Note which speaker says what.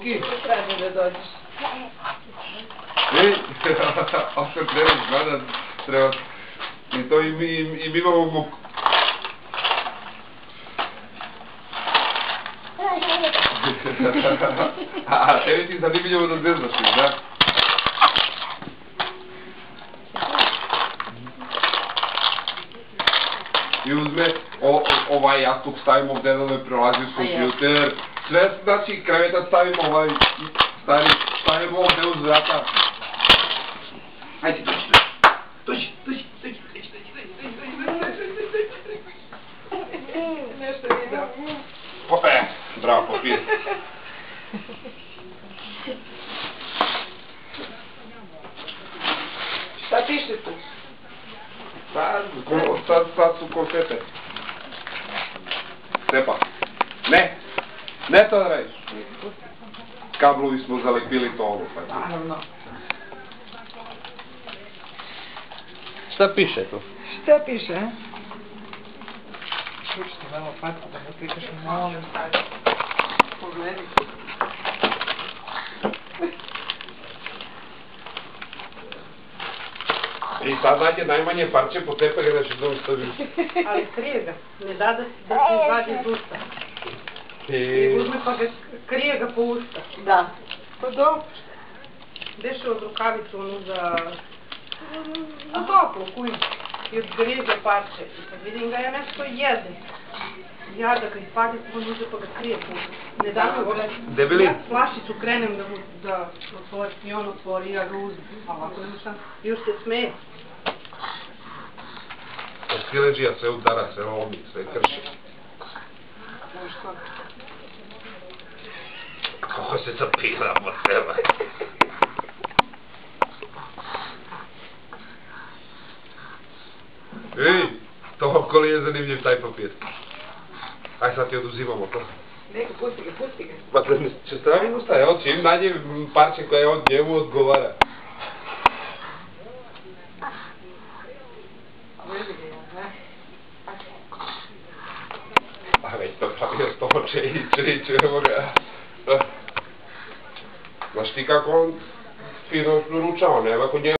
Speaker 1: Miki?
Speaker 2: Tražim da dođeš.
Speaker 1: Ej, ako trebaš gledat, treba... I to i mi imamo muku. A tebi ti zanimljivo da zeznaš, da? I uzme ovaj jastuk stavimo gde da me prolazi uz kompjuter. Sve, znači, krevetat stavimo ovaj, stavimo ovdje uz vrata. Ajde, dođi.
Speaker 2: Nešto video.
Speaker 1: Bravo, popije.
Speaker 2: Šta piše tu?
Speaker 1: Sad su konfete. Stepa. Ne to da radiš. Kablovi smo zalepili to ovo.
Speaker 2: Naravno.
Speaker 3: Šta piše tu?
Speaker 2: Šta piše, a? Slušajte, malo patko da ne klikaš na ovom stavlju. Pogledaj.
Speaker 1: I sad nađe najmanje parče po tepere da će dom staviti.
Speaker 2: Ali krije ga, ne da da ti izvadi iz usta. I uzme pa ga krije ga po usta. Da. Pa dobro. Deše od rukavicu onu za toplu kuju. I odgrize parče. I kad vidim ga ja nešto jede. Ja da ga izvadim, on uze pa ga krije po usta. Ne da mi ga.
Speaker 1: Debeli?
Speaker 2: Ja flašicu krenem da otvori i on otvori i ja ga uzmem. A ovako nema šta. Još se smeje.
Speaker 1: Sileđija sve udara, sve lomi, sve krši. Kako se zapiramo treba. Ej, toliko li je zanimljiv taj papir. Aj sad ti oduzimamo to.
Speaker 2: Neko, pusti ga.
Speaker 1: Pa će stavim usta, evo čim nađe parče koje on njemu odgovara. A već to pravio stoče i čujemo ga. Znaš ti kako on fino ručao, nema kod njega.